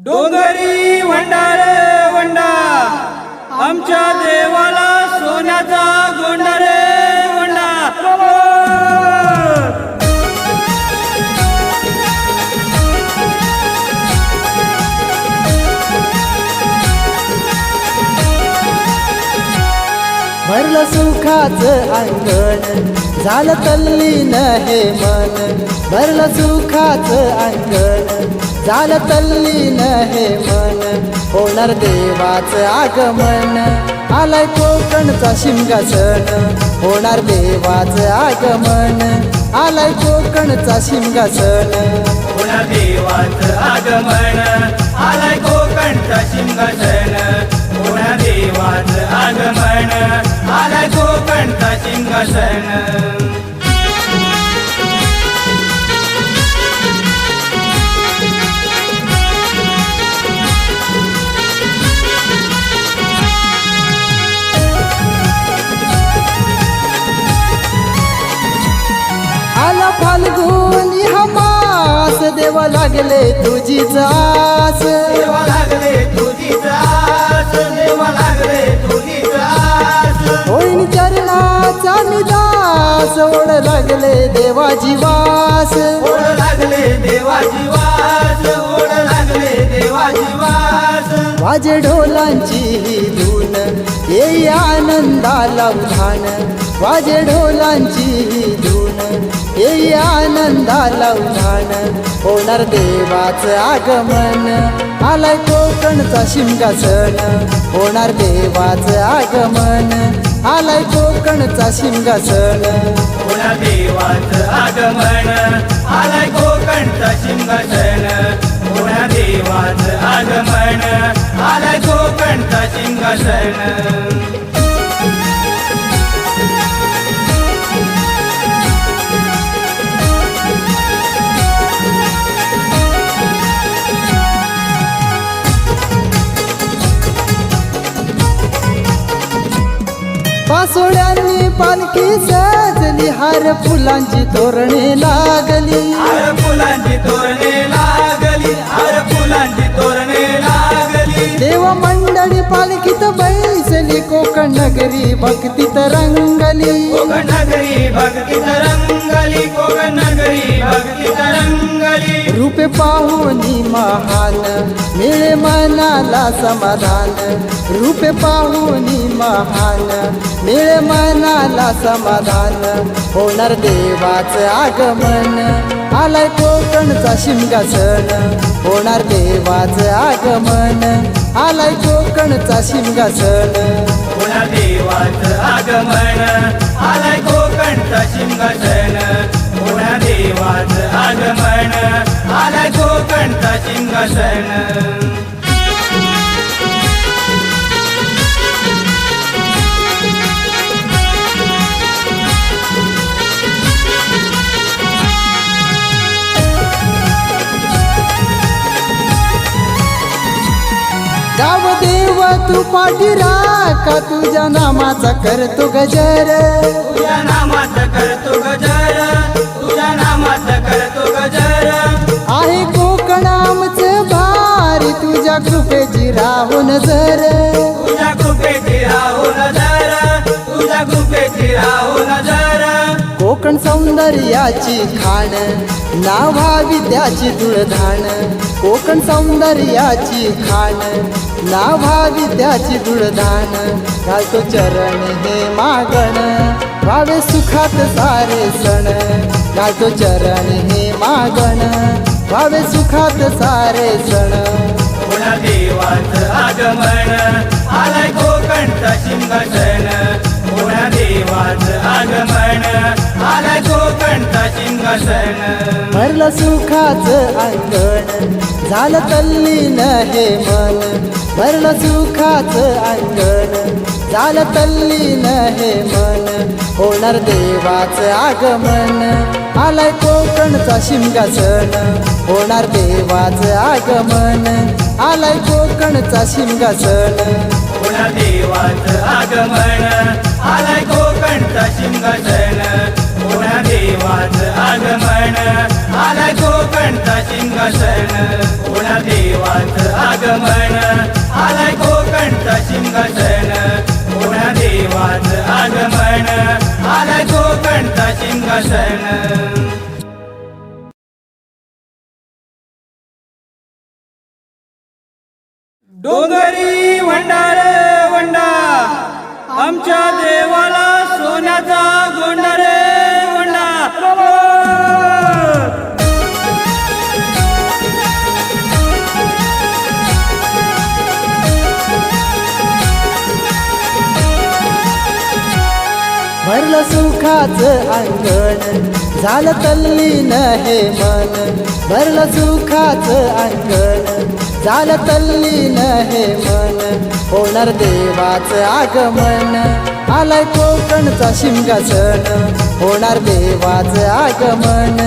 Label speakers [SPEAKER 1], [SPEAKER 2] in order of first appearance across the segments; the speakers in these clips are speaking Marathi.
[SPEAKER 1] डोंगरी वंडार वंडा आमच्या देवाला सोन्याचा गोंडा रे वंडा.
[SPEAKER 2] भरलं सुखाचं अंगण झालं तल्लीन हे मन. भरलं सुखाचं अंगण झालं तल्लीन हे मन. होणार देवाचं आगमन आलाय कोकणचा शिमगासन. होणार देवाचं आगमन आलाय कोकणचा शिमगासन.
[SPEAKER 1] होणार देवाचं आगमन आलाय कोकणचा शिमगासन. होणार देवाचं आगमन आलाय कोकणचा शिमगासन.
[SPEAKER 2] आला फाल्गुन हा मास देवा लागले तुझीच आस.
[SPEAKER 1] देवा लागले तुझीच आस. देवा लागले तुझीच आस.
[SPEAKER 2] होईन चरणाचा निदास ओढ लागले देवाची वास.
[SPEAKER 1] ओढ लागले देवाची वास. ओढ लागले देवाची वास.
[SPEAKER 2] वाजे ढोलांची ही धून येई आनंदाला उधाण. वाजे ढोलांची ही धून येई आनंदाला उधाण. होणार देवाचं आगमन आलाय कोकणचा शिमगासन. होणार देवाचं आगमन आलाय कोकणचा शिमगासन.
[SPEAKER 1] होणार देवाचं आगमन आलाय कोकणचा शिमगासन. होणार देवाचं आगमन आलाय कोकणचा शिमगासन.
[SPEAKER 2] पासोळ्यांनी पालखी सजली हार फुलांची तोरणे लागली.
[SPEAKER 1] हार फुलांची तोरणे लागली. हार फुलांची तोरणे लागली.
[SPEAKER 2] देव मंडळी पालखीत बैसली कोकण नगरी भक्तीत रंगली.
[SPEAKER 1] कोकण नगरी भक्तीत रंगली. कोकण नगरी भक्तीत रंगली.
[SPEAKER 2] रूपे पाहुनी महान मिळे मनाला समाधान. रूपे पाहुनी महान मिळे मनाला समाधान. होणार देवाचं आगमन आलाय कोकणचा शिमगासन. होणार देवाचं आगमन आलाय कोकणचा शिमगासन.
[SPEAKER 1] होणार देवाचं आगमन आलाय कोकणचा शिमगासन. होणार देवाचं आगमन आलाय कोकणचा शिमगासन.
[SPEAKER 2] गाव देव तू पाठी राखा तुझ्या नामाचा करतो गजर.
[SPEAKER 1] तुझ्या नामाचं करतो गजर. तुझ्या नामाचं करतो गजर.
[SPEAKER 2] आहे कोकण आमचं भारी तुझ्या कृपेची राहो नजर.
[SPEAKER 1] तुझ्या कृपेची राहो नजर. तुझ्या कृपेची राहो नजर.
[SPEAKER 2] कोकण सौंदर्याची खाण नावा विद्याची तुळधाण. कोकण सौंदर्याची खाण नावा विद्याची तुळधाण. घालतो चरण हे मागण व्हावे सुखात सारे सण. घालतो चरण हे मागण व्हावे सुखात सारे सण.
[SPEAKER 1] होणार देवाचं आगमन आलाय कोकणचा शिमगासन. होणार देवाचं आगमन आलाय कोकणचा शिमगासन.
[SPEAKER 2] भरलं सुखाचं अंगण झालं तल्लीन हे मन. भरलं सुखाचं अंगण झालं तल्लीन हे मन. होणार देवाचं आगमन आलाय कोकणचा शिमगासन. होणार देवाचं आगमन आलाय कोकणचा शिमगासन.
[SPEAKER 1] होणार देवाचं आगमन आलाय कोकणचा शिमगासन. होणार पुन्हा देवाचं आगमन आलाय कोकणचा सिंहासन पुन्हा देवाचं आगमन आलाय कोकणचा सिंहासन पुन्हा देवाचं आगमन आलाय कोकणचा सिंहासन डोंगरी वंडार वंडा आमच्या देवाला सोन्याचा गोंडा रे वंडा
[SPEAKER 2] भरलं सुखाचं अंगण झालं तल्लीन हे मन भरलं सुखाचं अंगण झालं तल्लीन हे मन होणार देवाचं आगमन आलाय कोकणचा सिंहासन होणार देवाचं आगमन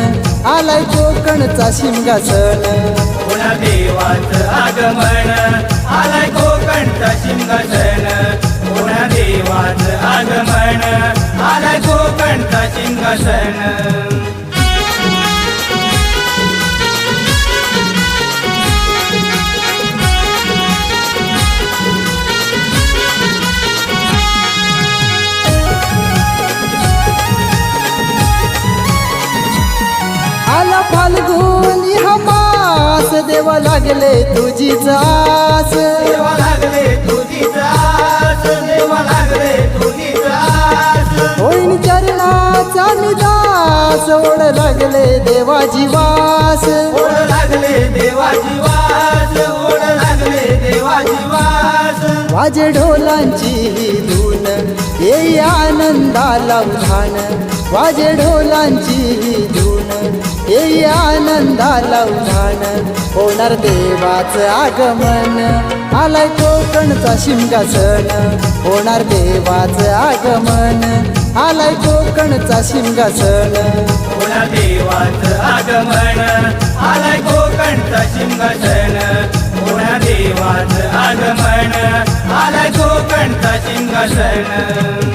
[SPEAKER 2] आलाय कोकणचा सिंहासन
[SPEAKER 1] पुन्हा देवाचं आगमन आलाय कोकणचा सिंहासन पुन्हा देवाचं आगमन आलाय कोकणचा सिंहासन
[SPEAKER 2] आला फाल्गुनी हमास देवा लागले तुझीच आस
[SPEAKER 1] देवा लागले तुझीच आस देवा लागले तुझीच आस
[SPEAKER 2] होईन चरणाचा निदास ओढ लागले देवाची वास
[SPEAKER 1] ओढ लागले देवाची वास ओढ लागले देवाची वास
[SPEAKER 2] वाजे ढोलांची ही धून येई आनंदाला उधाण वाजे ढोलांची ही धून येई आनंदाला उधाण होणार देवाचं आगमन आलाय कोकणचा सिंहासन होणार देवाचं आगमन आलाय कोकणचा सिंहासन
[SPEAKER 1] पुन्हा देवाचं आगमन आलाय कोकणचा सिंहासन पुन्हा देवाचं आगमन आलाय कोकणचा सिंहासन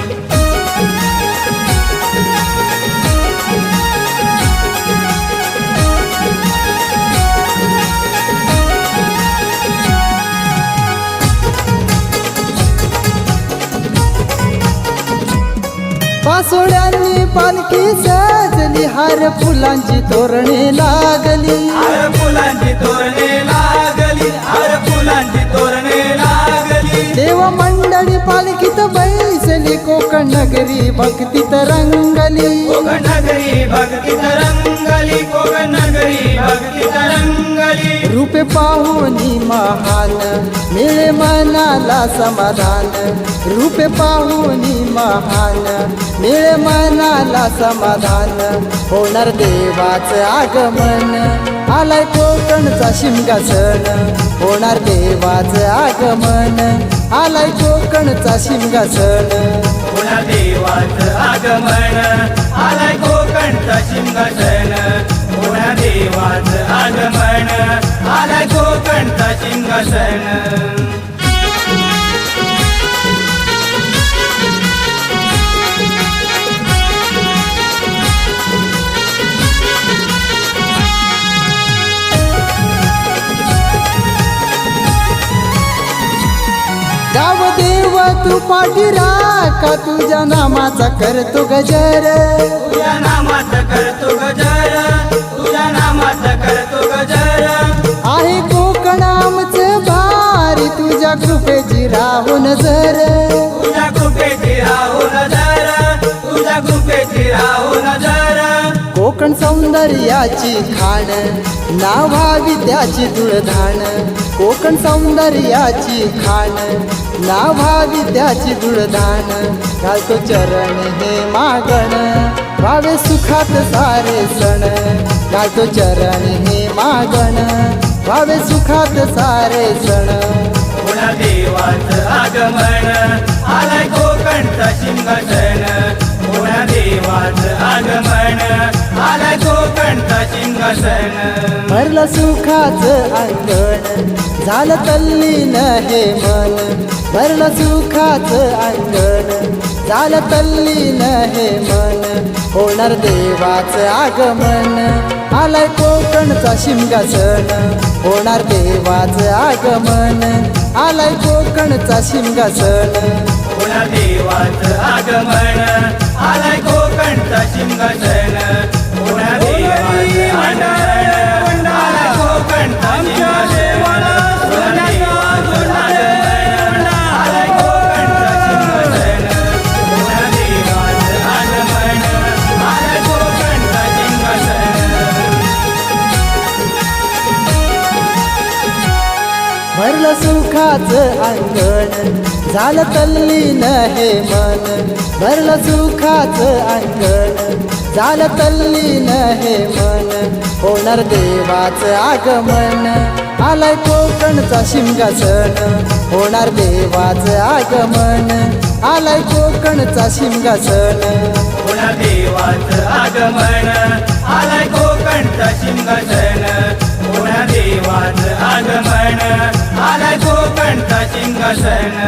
[SPEAKER 2] पासोड्यांनी पालखी सजली हार फुलांची तोरणे लागली
[SPEAKER 1] हार फुलांची तोरणे लागली हार फुलांची तोरणे लागली
[SPEAKER 2] देव मंडळी पालखीत बैसली कोकण नगरी भक्तीत रंगली
[SPEAKER 1] कोकण नगरी भक्तीत रंगली कोकण नगरी भक्तीत रंगली
[SPEAKER 2] रूपे पाहुनी महान मिळे मनाला समाधान रूपे पाहुनी महान मिळे मनाला समाधान होणार देवाचं आगमन आलाय कोकणचा सिंहासन होणार देवाचं आगमन आलाय कोकणचा सिंहासन
[SPEAKER 1] पुन्हा देवाचं आगमन आलाय कोकणचा सिंहासन पुन्हा देवाचं आगमन आलाय कोकणचा सिंहासन
[SPEAKER 2] गाव देव तू पाठीरा का तुझ्या नामाचा करतो गजर
[SPEAKER 1] तुझ्या नामाचं करतो गजर तुझ्या नामाचं करतो गजर
[SPEAKER 2] आहे कोकण आमचं भारी तुझ्या कृपेची राहो नजर
[SPEAKER 1] तुझ्या कृपेची राहो नजर तुझ्या कृपेची राहो नजर
[SPEAKER 2] कोकण सौंदर्याची खाण नावावी त्याची तुळधाण कोकण सौंदर्याची खाण नावावी त्याची तुळधाण घालतो चरण हे मागण भावे सुखात सारे सण घालतो चरण हे मागण भावे सुखात सारे सण
[SPEAKER 1] पुन्हा देवाचं आगमन आलाय कोकणचा सिंहासन पुन्हा देवाचं आगमन आलाय कोकणचा सिंहासन
[SPEAKER 2] भरलं सुखाचं अंगण झालं तल्लीन हे मन, भरलं सुखाचं अंगण. झालं तल्लीन हे मन, होणार देवाचं आगमन. आलाय कोकणचा शिमगा सण, होणार देवाचं आगमन. आलाय कोकणचा शिमगा सण,
[SPEAKER 1] होणार देवाचं आगमन. आलाय कोकणचा शिमगा सण, होणार देवाचं आगमन. आलाय कोकणचा शिमगा सण, होणार देवाचं आगमन. आलाय कोकणचा शिमगा सण, होणार देवाचं आगमन. आलाय कोकणचा शिमगा सण.
[SPEAKER 2] भरलं सुखाचं अंगण, झालं तल्लीन हे मन. भरलं सुखाचं अंगण, झालं तल्लीन हे मन. होणार देवाचं आगमन. आलाय कोकणचा शिमगा सण, होणार देवाचं आगमन. आलाय कोकणचा शिमगा सण,
[SPEAKER 1] होणार देवाचं आगमन. आलाय कोकणचा शिमगा सण, होणार देवाचं आगमन. आलाय कोकणचा शिमगा सण.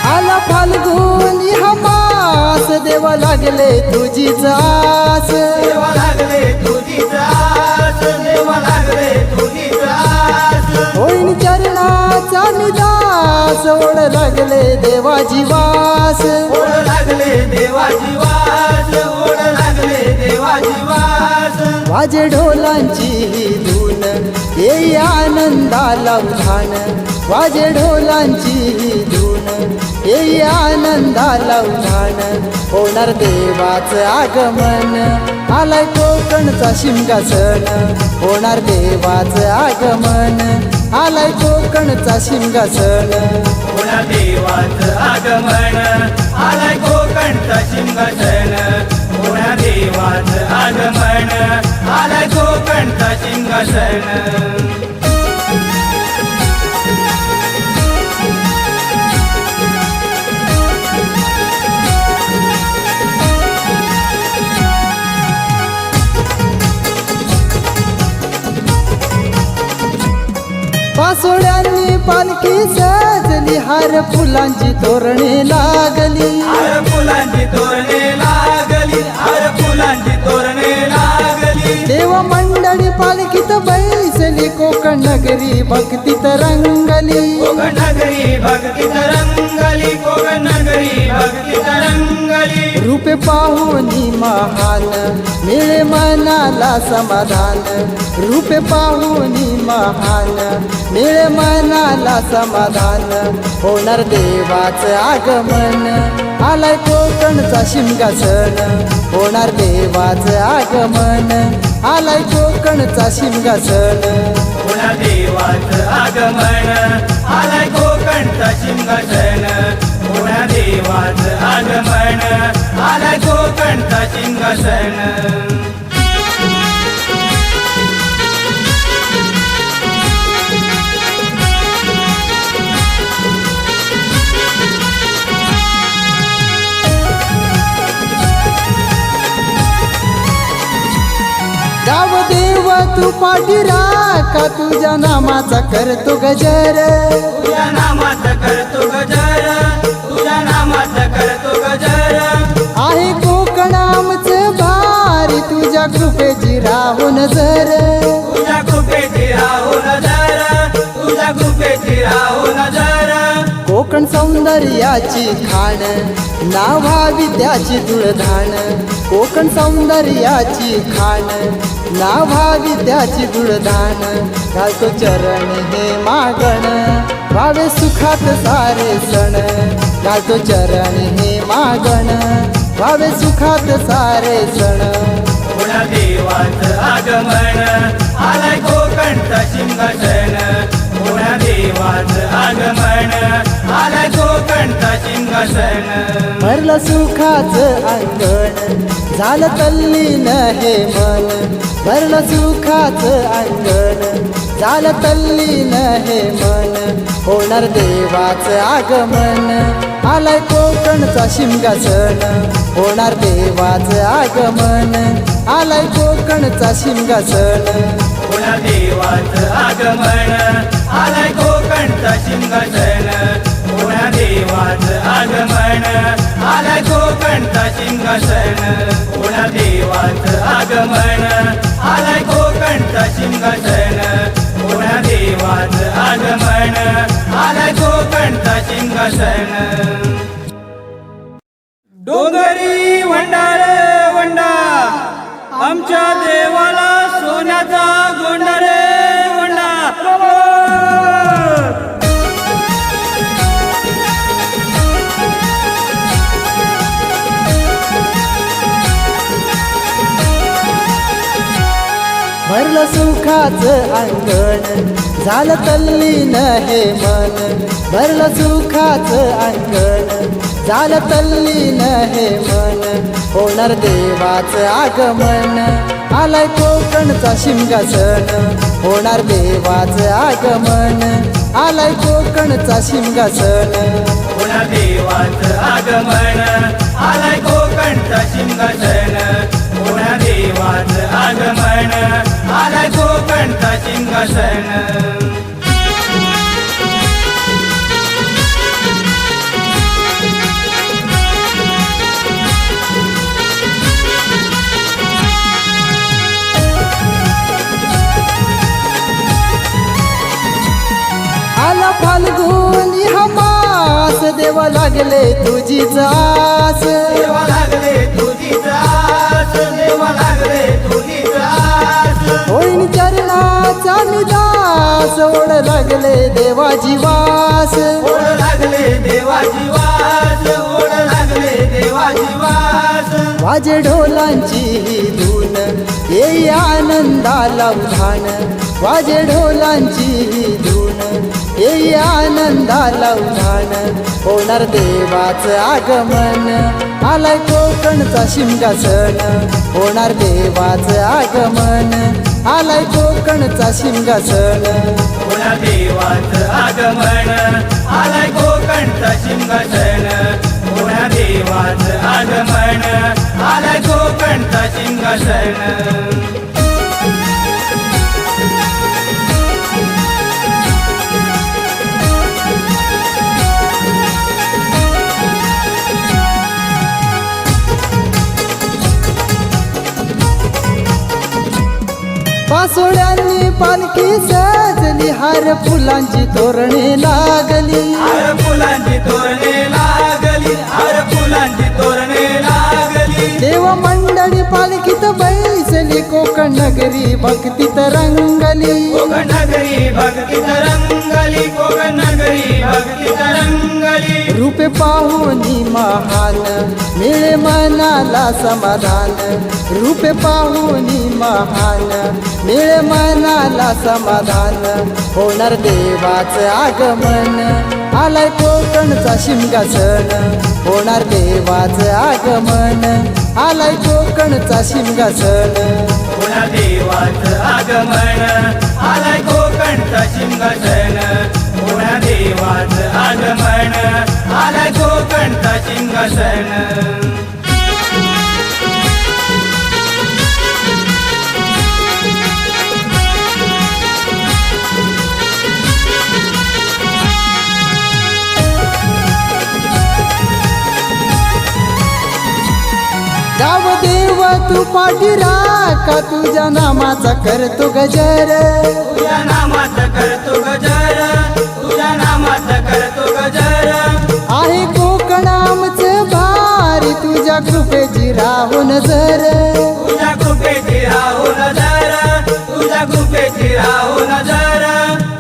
[SPEAKER 2] आला फाल्गुनी हमास, देवा लागले तुझीच आस.
[SPEAKER 1] देवा लागले तुझीच आस, देवा लागले तुझीच आस.
[SPEAKER 2] होईन चरणाचा निदास, ओढ लागले देवाची वास.
[SPEAKER 1] ओढ लागले देवाची वास, ओढ लागले देवाची वास.
[SPEAKER 2] वाजे ढोलांची ही धून, येई आनंदाला उधाण. वाजे ढोलांची ही धून, येई आनंदाला उधाण. होणार देवाचं आगमन. आलाय कोकणचा शिमगा सण, होणार देवाचं आगमन. आलाय कोकणचा शिमगा सण,
[SPEAKER 1] होणार देवाचं आगमन. आलाय कोकणचा शिमगा सण, होणार देवाचं आगमन. आलाय कोकणचा शिमगा सण.
[SPEAKER 2] पासोड्यांनी पालखी सजली, हार फुलांची तोरणे लागली.
[SPEAKER 1] हार फुलांची तोरणे लागली, हार फुलांची तोरणे लागली.
[SPEAKER 2] देव मंडळी पालखीत बैसली, कोकण नगरी भक्तीत रंगली.
[SPEAKER 1] कोकण नगरी भक्तीत रंगली, कोकण नगरी भक्तीत रंगली.
[SPEAKER 2] रूपे पाहुनी महान, मिळे मनाला समाधान. रूपे पाहुनी महान, मिळे मनाला समाधान. होणार देवाचं आगमन. आलाय कोकणचा शिमगा सण, होणार देवाचं आगमन. आलाय कोकणचा शिमगा सण,
[SPEAKER 1] होणार देवाचं आगमन. आलाय कोकणचा शिमगा सण, होणार देवाचं आगमन. आलाय कोकणचा शिमगा सण.
[SPEAKER 2] गाव देव तू पाठी राखा, तुझ्या नामाचा करतो गजर.
[SPEAKER 1] तुझ्या नामाचं करतो गजर, तुझ्या नामाचं करतो गजर.
[SPEAKER 2] आहे कोकण आमचं भारी, तुझ्या कृपेची राहो नजर.
[SPEAKER 1] तुझ्या कृपेची राहो नजर, तुझ्या कृपेची राहो नजर.
[SPEAKER 2] कोकण सौंदर्याची खाण, नावावी त्याची तुळधाण. कोकण सौंदर्याची खाण, नावावी त्याची तुळधाण. घालतो चरण हे मागण, व्हावे सुखात सारे सण. घालतो चरण हे मागण, व्हावे सुखात सारे सण.
[SPEAKER 1] होणार देवाचं आगमन. आलाय कोकणचा शिमगा सण, होणार देवाचं आगमन. आलाय कोकणचा शिमगा सण.
[SPEAKER 2] भरलं सुखाचं अंगण, झालं तल्लीन हे मन. भरलं सुखाचं अंगण, झालं तल्लीन हे मन होणार देवाचं आगमन आलाय कोकणचा शिमगा सण होणार देवाचं आगमन आलाय कोकणचा शिमगा सण
[SPEAKER 1] होणार देवाचं आगमन आलाय कोकणचा शिमगा सण होणार देवाचं आगमन आलाय कोकणचा शिमगा सण होणार देवाचं आगमन आलाय कोकणचा शिमगा सण होणार देवाचं आगमन आलाय कोकणचा शिमगा सण डोंगरी भंडार वंडा आमच्या देवाला सोन्याचा गोंडा रे गोंडा
[SPEAKER 2] भरलं सुखाचं अंगण झालं तल्लीन हे मन भरलं सुखाचं अंगण झालं तल्लीन हे मन होणार देवाचं आगमन आलाय कोकणचा शिमगा सण होणार देवाचं आगमन आलाय कोकणचा शिमगा सण
[SPEAKER 1] होणार देवाचं आगमन आलाय कोकणचा शिमगा सण होणार देवाचं आगमन आलाय कोकणचा शिमगा सण
[SPEAKER 2] आला फाल्गुनी हमास देवा लागले तुझीच आस
[SPEAKER 1] देवा लागले तुझीच आस देवा लागले तुझीच आस
[SPEAKER 2] होईन चरणाचा निदास ओढ लागले देवाची वास
[SPEAKER 1] ओढ लागले देवाची वास ओढ लागले देवाची वास
[SPEAKER 2] वाजे ढोलांची ही धून येई आनंदाला उधाण वाजे ढोलांची ही धून येई आनंदाला उधाण होणार देवाचं आगमन आलाय कोकणचा शिमगा सण होणार देवाचं आगमन आलाय कोकणचा शिमगा सण
[SPEAKER 1] होणार देवाचं आगमन आलाय कोकणचा शिमगा सण होणार देवाचं आगमन आलाय कोकणचा शिमगा सण
[SPEAKER 2] पासोड्यांनी पालखी सजली हार फुलांची तोरणे लागली
[SPEAKER 1] हार फुलांची तोरणे लागली हार फुलांची तोरणे लागली
[SPEAKER 2] देव मंडळी पालखीत बैसली कोकण नगरी भक्तीत रंगली
[SPEAKER 1] कोकण नगरी भक्तीत रंगली कोकण नगरी भक्तीत रंगली
[SPEAKER 2] रूपे पाहुनी महान मिळे मनाला समाधान रूपे पाहुनी महान मिळे मनाला समाधान होणार देवाचं आगमन आलाय कोकणचा शिमगा सण होणार देवाचं आगमन आलाय कोकणचा शिमगा सण
[SPEAKER 1] होणार देवाचं आगमन आलाय कोकणचा शिमगा सण होणार देवाचं आगमन आलाय कोकणचा शिमगा सण
[SPEAKER 2] गाव देव तू पाठीरा का तुझ्या नामाचा करतो गजर
[SPEAKER 1] तुझ्या नामाचं करतो गजर तुझ्या नामाचं करतो गजर
[SPEAKER 2] आहे कोकण आमचं भारी तुझ्या कृपेची राहो नजर
[SPEAKER 1] तुझ्या कृपेची राहो नजर तुझ्या कृपेची राहो नजर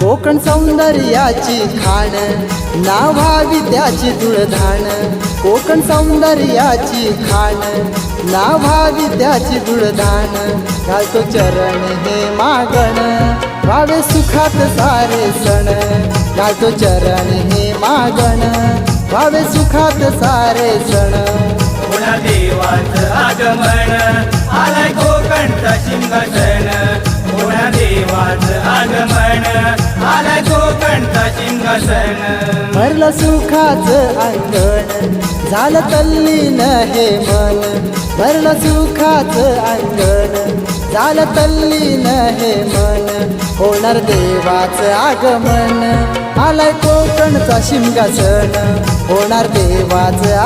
[SPEAKER 2] कोकण सौंदर्याची खाण नावावी त्याची तुळधाण कोकण सौंदर्याची खाण नावावी त्याची तुळधाण घालतो चरण हे मागण व्हावे सुखात सारे सण घालतो चरण हे मागण व्हावे सुखात सारे सण
[SPEAKER 1] होणार देवाचं आगमन आलाय कोकणचा शिमगा सण होणार देवाचं आगमन आला कोकणचा शिमगा सण
[SPEAKER 2] भरलं सुखाचं अंगण झालं तल्लीन हे मन भरलं सुखाचं अंगण झालं तल्लीन हे मन होणार देवाचं आगमन आलाय कोकणचा शिमगा सण होणार देवाचं